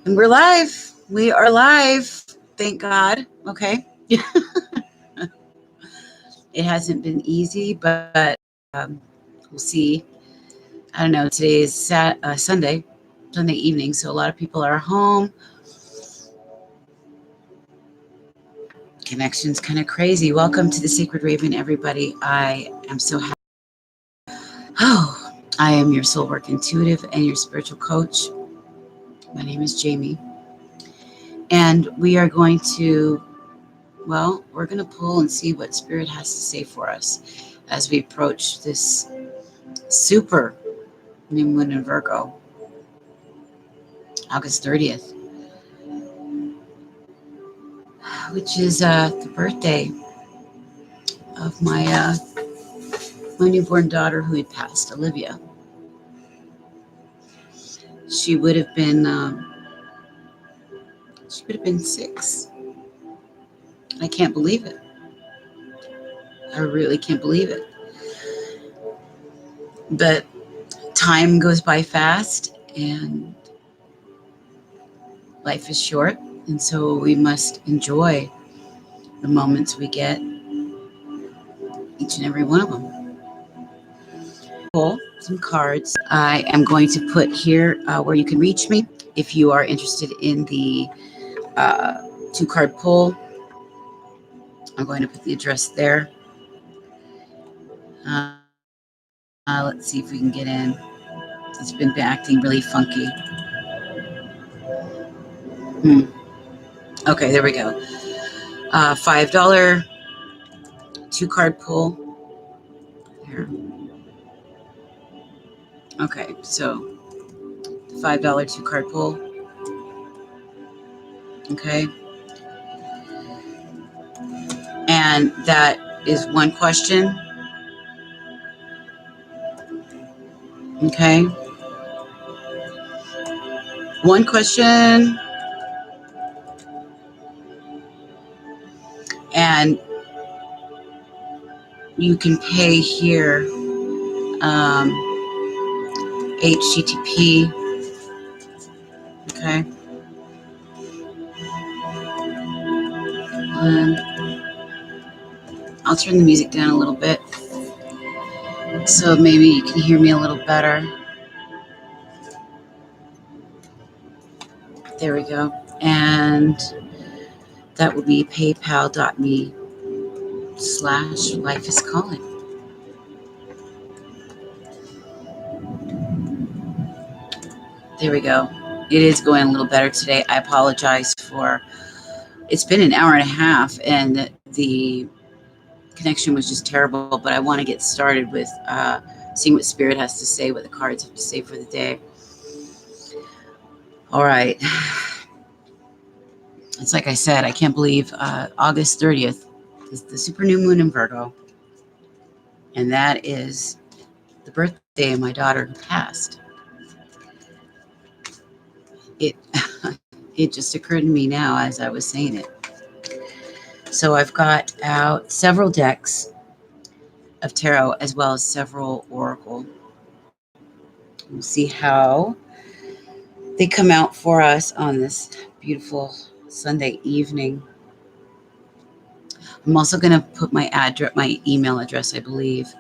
And we're live. We are live. Thank God. Okay. It hasn't been easy, but we'll see. I don't know. Today is Sunday evening. So a lot of people are home. Connection's kind of crazy. Welcome to the Sacred Raven, everybody. I am so happy. Oh, I am your soul work intuitive and your spiritual coach. My name is Jamie. And we are going to we're going to pull and see what Spirit has to say for us as we approach this super new moon in Virgo, August 30th, which is the birthday of my newborn daughter who had passed, Olivia. She would have been 6. I can't believe it. I really can't believe it. But time goes by fast and life is short, and so we must enjoy the moments we get, each and every one of them. Pull some cards. I am going to put here where you can reach me if you are interested in the 2-card pull. I'm going to put the address there. Let's see if we can get in. It's been acting really funky. Okay, there we go. $5 2-card pull. Here. Okay, so $5 2-card pull. Okay. And that is one question. Okay. One question. And you can pay here HTTP. Okay. I'll turn the music down a little bit so maybe you can hear me a little better. There we go. And that will be paypal.me/lifeiscalling. There we go. It is going a little better today. I apologize for, it's been an hour and a half and the connection was just terrible, but I want to get started with seeing what Spirit has to say, what the cards have to say for the day. All right. It's like I said, I can't believe August 30th is the super new moon in Virgo. And that is the birthday of my daughter who passed. It it just occurred to me now as I was saying it. So I've got out several decks of tarot as well as several oracle. We'll see how they come out for us on this beautiful Sunday evening. I'm also going to put my email address, I believe,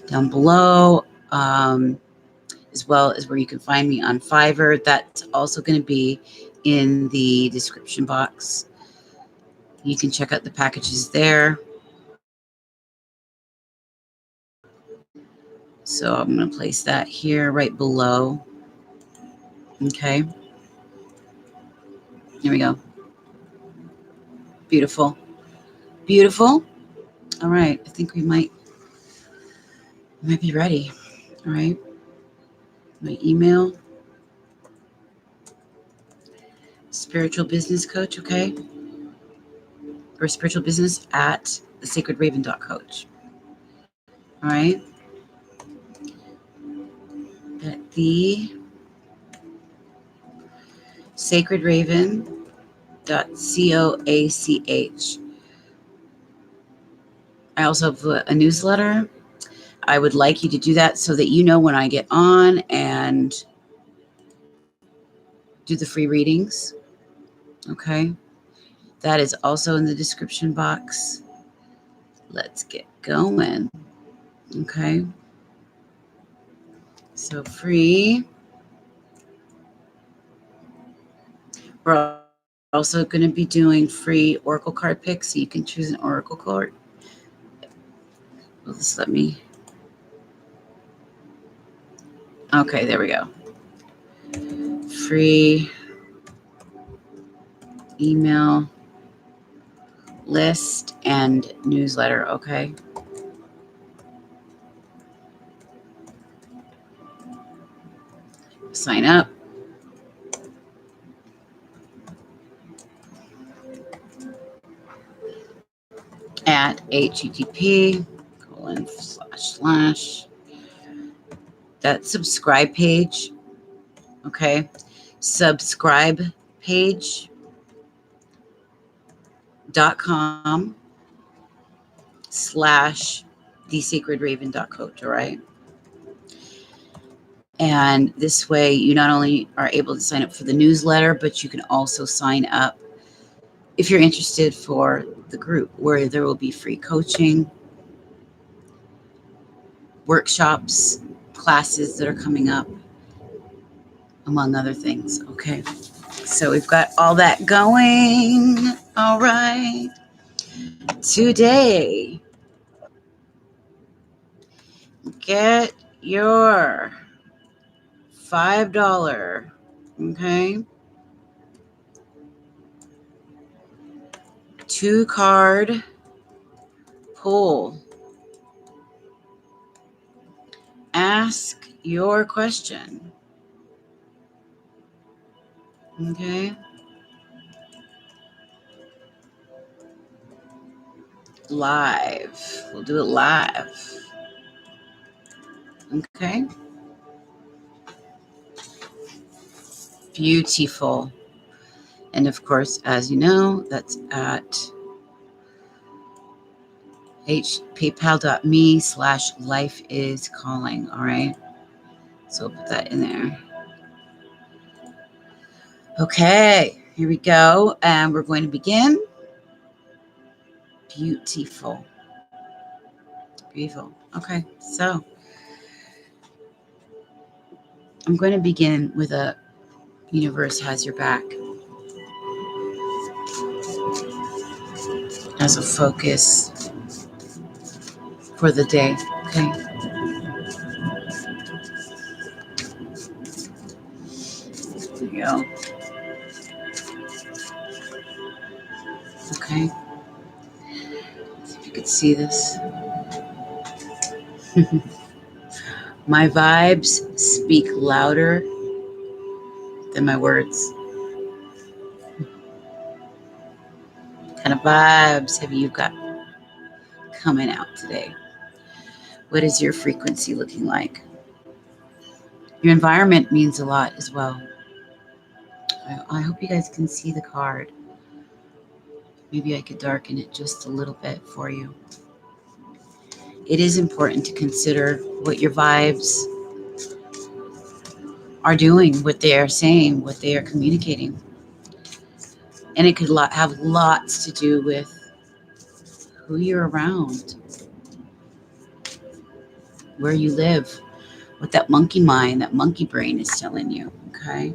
down below, as well as where you can find me on Fiverr. That's also going to be in the description box. You can check out the packages there. So I'm going to place that here right below. Okay. Here we go. Beautiful. Beautiful. All right. I think we might be ready. All right. My email. Spiritual business coach. Okay. Or spiritual business at thesacredraven.coach. All right. At the sacredraven.coach. I also have a newsletter. I would like you to do that so that you know when I get on and do the free readings. Okay. That is also in the description box. Let's get going. Okay. So free. We're also going to be doing free Oracle card picks, so you can choose an Oracle card. Will this let me? Okay, there we go. Free email list and newsletter. Okay. Sign up. At http:// that subscribe page. Okay. Subscribe page.com/thesacredraven.coach. All right. And this way you not only are able to sign up for the newsletter, but you can also sign up if you're interested for the group, where there will be free coaching, workshops, classes that are coming up, among other things. Okay. So we've got all that going. All right. Today, get your $5, okay, 2-card pull. Ask your question. Okay. Live. We'll do it live. Okay. Beautiful. And of course, as you know, that's at paypal.me/lifeiscalling. All right. So we'll put that in there. Okay, here we go. And we're going to begin. Beautiful. Beautiful. Okay, so I'm going to begin with a universe has your back as a focus for the day. Okay. There we go. Okay. See if you could see this. My vibes speak louder than my words. What kind of vibes have you got coming out today? What is your frequency looking like? Your environment means a lot as well. I hope you guys can see the card. Maybe I could darken it just a little bit for you. It is important to consider what your vibes are doing, what they are saying, what they are communicating. And it could have lots to do with who you're around, where you live, what that monkey mind, that monkey brain is telling you, okay?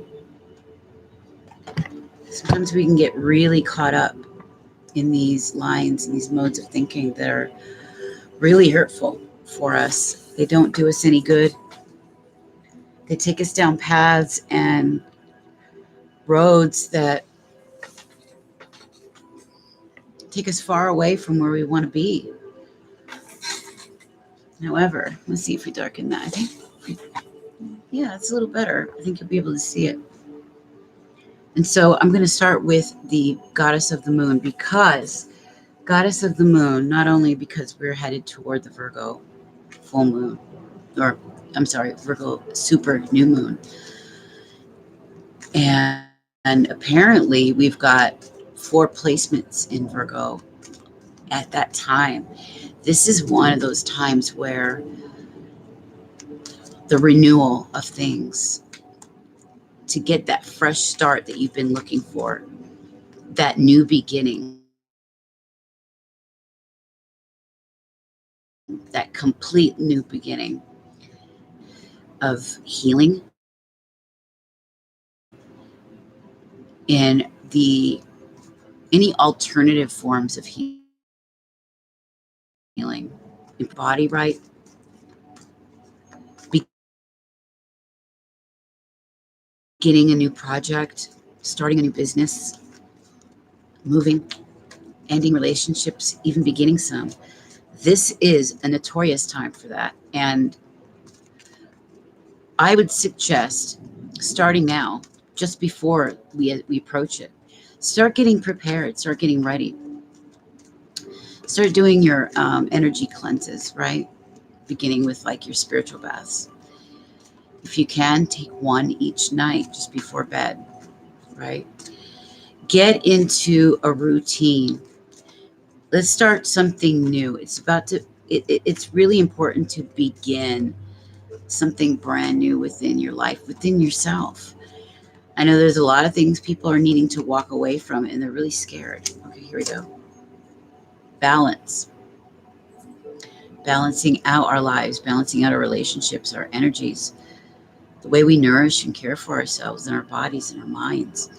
Sometimes we can get really caught up in these lines and these modes of thinking that are really hurtful for us. They don't do us any good. They take us down paths and roads that take us far away from where we want to be. However, let's see if we darken that. I think, yeah, it's a little better. I think you'll be able to see it. And so I'm going to start with the goddess of the moon, because goddess of the moon, not only because we're headed toward the Virgo full moon, or I'm sorry, Virgo super new moon. And apparently we've got 4 placements in Virgo at that time. This is one of those times where the renewal of things to get that fresh start that you've been looking for, that new beginning, that complete new beginning of healing in any alternative forms of healing. Your body right, beginning a new project, starting a new business, moving, ending relationships, even beginning some. This is a notorious time for that. And I would suggest starting now, just before we approach it, start getting prepared, start getting ready. Start doing your energy cleanses, right? Beginning with like your spiritual baths. If you can, take one each night just before bed, right? Get into a routine. Let's start something new. It's really important to begin something brand new within your life, within yourself. I know there's a lot of things people are needing to walk away from and they're really scared. Okay, here we go. Balance. Balancing out our lives, balancing out our relationships, our energies, the way we nourish and care for ourselves and our bodies and our minds.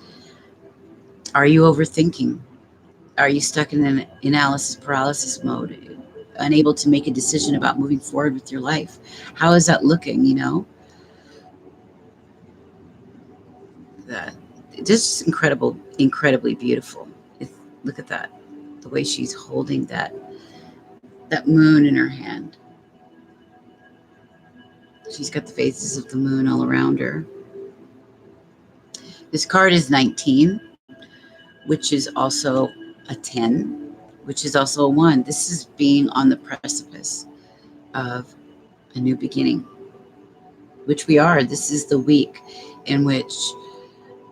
Are you overthinking? Are you stuck in an analysis paralysis mode, unable to make a decision about moving forward with your life? How is that looking, That just incredibly beautiful. Look at that. The way she's holding that moon in her hand. She's got the phases of the moon all around her. This card is 19, which is also a 10, which is also a 1. This is being on the precipice of a new beginning, which we are. This is the week in which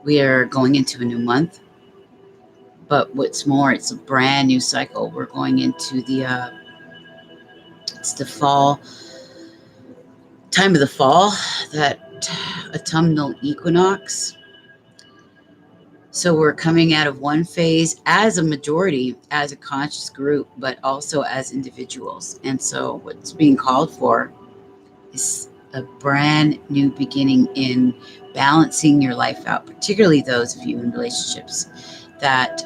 we are going into a new month. But what's more, it's a brand new cycle. We're going into it's the fall, time of the fall, that autumnal equinox. So we're coming out of one phase as a majority, as a conscious group, but also as individuals. And so what's being called for is a brand new beginning in balancing your life out, particularly those of you in relationships that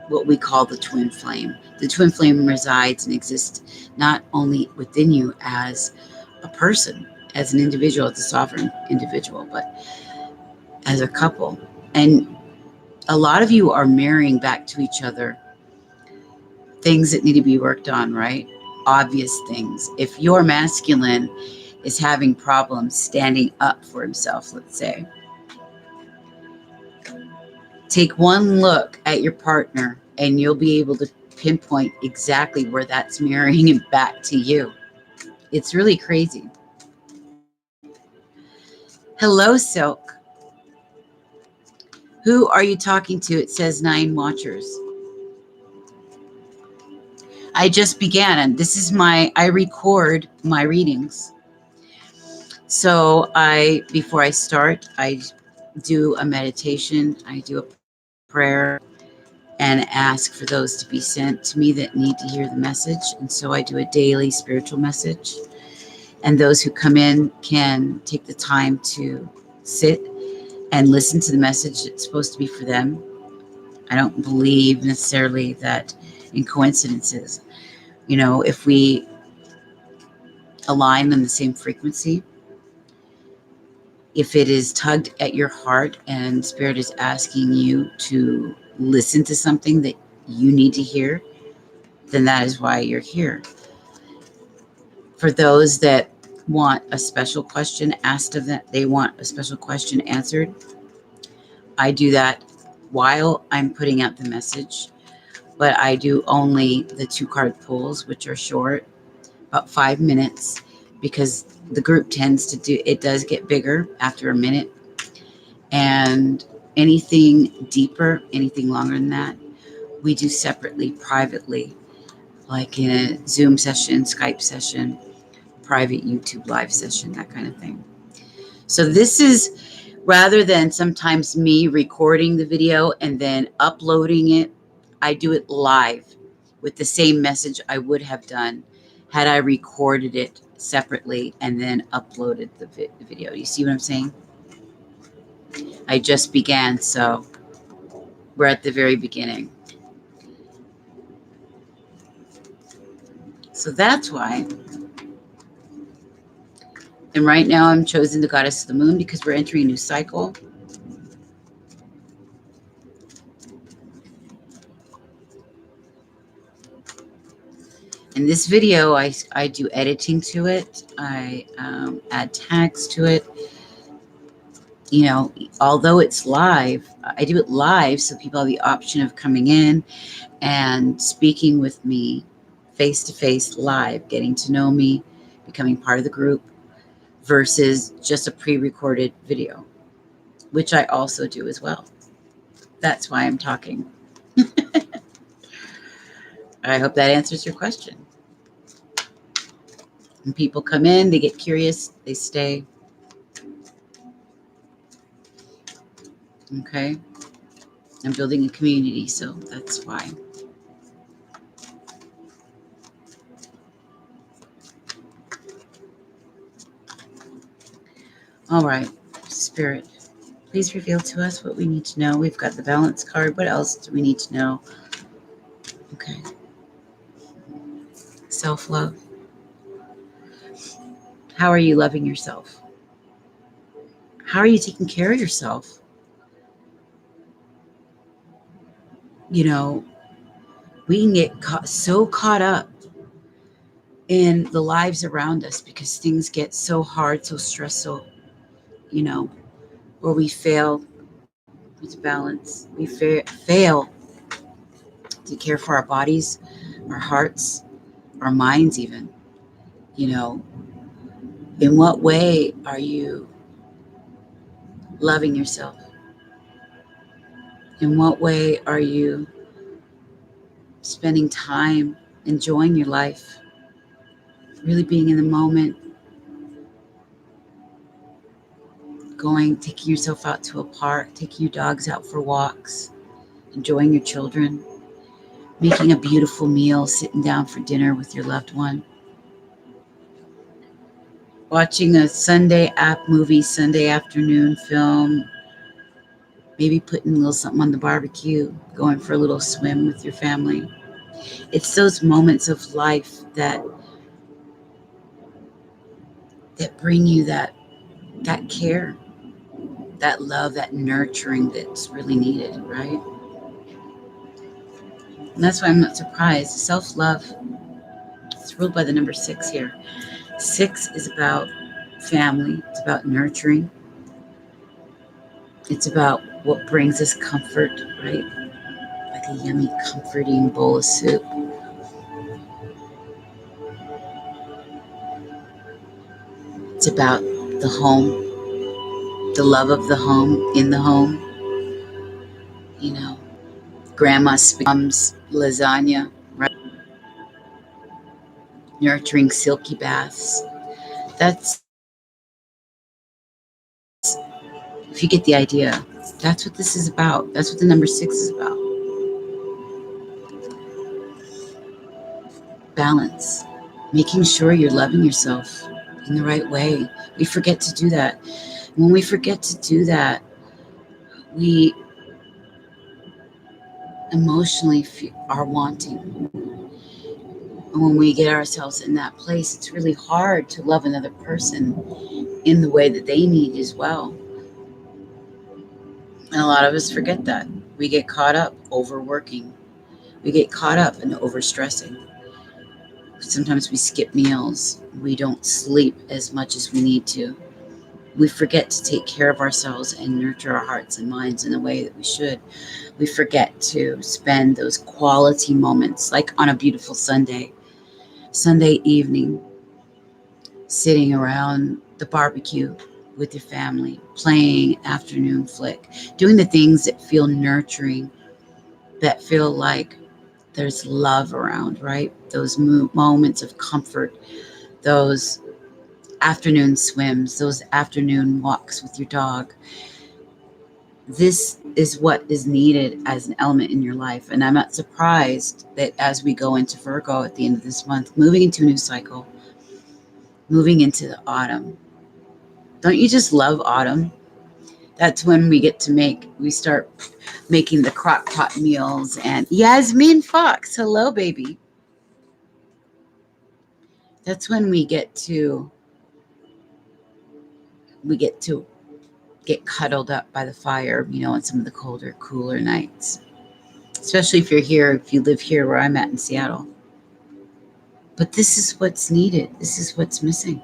what we call the twin flame. The twin flame resides and exists not only within you as a person, as an individual, as a sovereign individual, but as a couple. And a lot of you are mirroring back to each other things that need to be worked on, right? Obvious things. If your masculine is having problems standing up for himself, let's say, take one look at your partner and you'll be able to pinpoint exactly where that's mirroring it back to you. It's really crazy. Hello, Silk. Who are you talking to? It says 9 watchers. I just began, and this is I record my readings. So before I start, I do a meditation, I do a prayer, and ask for those to be sent to me that need to hear the message. And so I do a daily spiritual message. And those who come in can take the time to sit and listen to the message that's supposed to be for them. I don't believe necessarily that in coincidences. If we align on the same frequency, if it is tugged at your heart and Spirit is asking you to listen to something that you need to hear, then that is why you're here. For those that want a special question asked of them, they want a special question answered, I do that while I'm putting out the message, but I do only the 2 card pulls, which are short, about 5 minutes, because the group does get bigger after a minute. And anything deeper, anything longer than that, we do separately, privately, like in a Zoom session, Skype session, private YouTube live session, that kind of thing. So this is Rather than sometimes me recording the video and then uploading it, I do it live with the same message I would have done had I recorded it separately and then uploaded the video. You see what I'm saying? I just began, so we're at the very beginning. So that's why. And right now I'm chosen the goddess of the moon because we're entering a new cycle. In this video, I do editing to it. I add tags to it. You know, although it's live, I do it live so people have the option of coming in and speaking with me face to face live, getting to know me, becoming part of the group versus just a pre-recorded video, which I also do as well. That's why I'm talking. I hope that answers your question. When people come in, they get curious, they stay. Okay. I'm building a community, so that's why. All right, Spirit, please reveal to us what we need to know. We've got the balance card. What else do we need to know? Okay. Self-love. How are you loving yourself? How are you taking care of yourself? You know, we can get so caught up in the lives around us because things get so hard, so stressful, you know, where we fail to balance. We fail to care for our bodies, our hearts, our minds even. You know, in what way are you loving yourself? In what way are you spending time enjoying your life, really being in the moment, taking yourself out to a park, taking your dogs out for walks, enjoying your children, making a beautiful meal, sitting down for dinner with your loved one, watching a Sunday Sunday afternoon film, maybe putting a little something on the barbecue, going for a little swim with your family. It's those moments of life that bring you that care, that love, that nurturing that's really needed, right? And that's why I'm not surprised. Self-love, it's ruled by the number 6 here. 6 is about family. It's about nurturing. It's about what brings us comfort, right? Like a yummy, comforting bowl of soup. It's about the home, the love of the home, in the home. You know, grandma's mom's lasagna, right? Nurturing silky baths. That's, if you get the idea, that's what this is about. That's what the number 6 is about. Balance, making sure you're loving yourself in the right way. We forget to do that. When we forget to do that, we emotionally are wanting. And when we get ourselves in that place, it's really hard to love another person in the way that they need as well. And a lot of us forget that. We get caught up overworking. We get caught up in overstressing. Sometimes we skip meals. We don't sleep as much as we need to. We forget to take care of ourselves and nurture our hearts and minds in the way that we should. We forget to spend those quality moments, like on a beautiful Sunday evening, sitting around the barbecue with your family, playing afternoon flick, doing the things that feel nurturing, that feel like there's love around, right? Those moments of comfort, those afternoon swims, those afternoon walks with your dog. This is what is needed as an element in your life. And I'm not surprised that as we go into Virgo at the end of this month, moving into a new cycle, moving into the autumn. Don't you just love autumn? That's when we start making the crock pot meals. And Yasmin Fox, hello, baby. That's when we get to get cuddled up by the fire, on some of the colder, cooler nights. Especially if you live here where I'm at in Seattle. But this is what's needed. This is what's missing.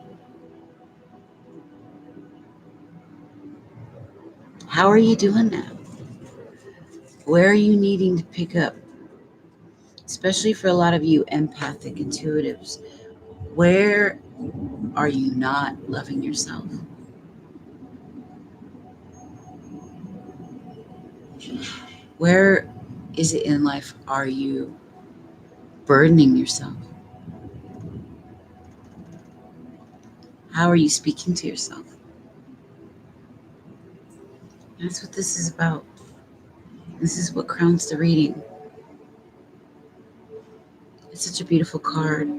How are you doing that? Where are you needing to pick up? Especially for a lot of you empathic intuitives. Where are you not loving yourself? Where is it in life are you burdening yourself? How are you speaking to yourself? That's what this is about. This is what crowns the reading. It's such a beautiful card.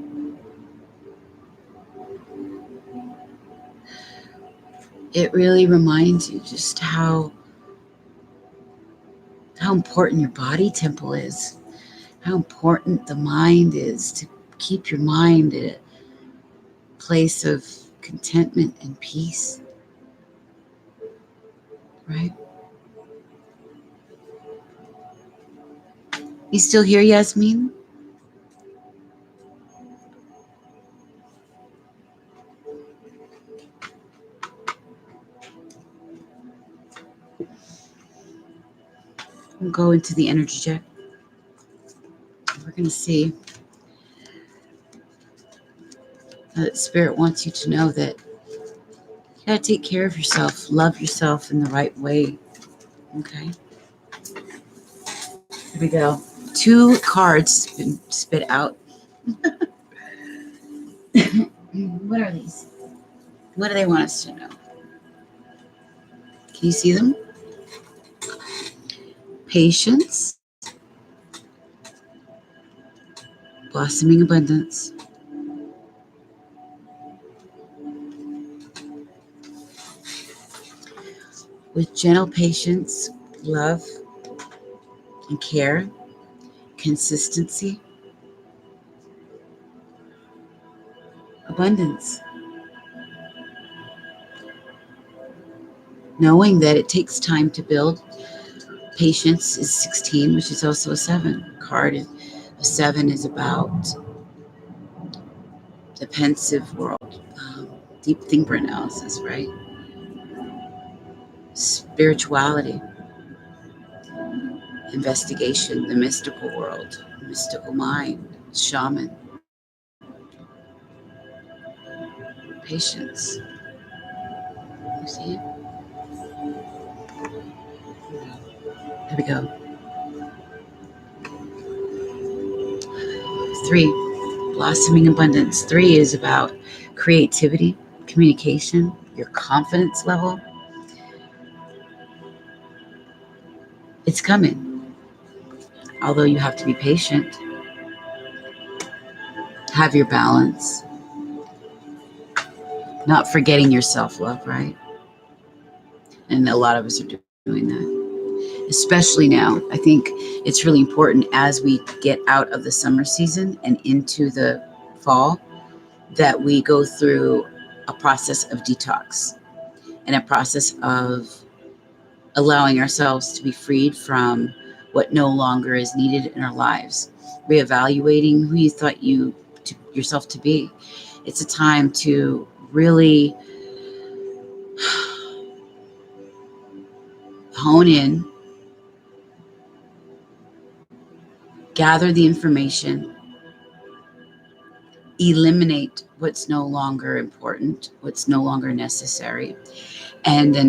It really reminds you just how important your body temple is, how important the mind is, to keep your mind at a place of contentment and peace, right? You still here, Yasmin? We'll go into the energy check. We're going to see that Spirit wants you to know that you got to take care of yourself, love yourself in the right way. Okay? Here we go. 2 cards been spit out. What are these? What do they want us to know? Can you see them? Patience, blossoming abundance, with gentle patience, love, and care, consistency, abundance. Knowing that it takes time to build. Patience is 16, which is also a 7 card. A 7 is about the pensive world, deep thinker analysis, right? Spirituality, investigation, the mystical world, mystical mind, shaman, patience. You see it? There we go. 3, blossoming abundance. 3 is about creativity, communication, your confidence level. It's coming. Although you have to be patient. Have your balance. Not forgetting your self-love, right? And a lot of us are doing that. Especially now. I think it's really important as we get out of the summer season and into the fall that we go through a process of detox and a process of allowing ourselves to be freed from what no longer is needed in our lives, reevaluating who you thought yourself to be. It's a time to really hone in, gather the information, eliminate what's no longer important, what's no longer necessary, and then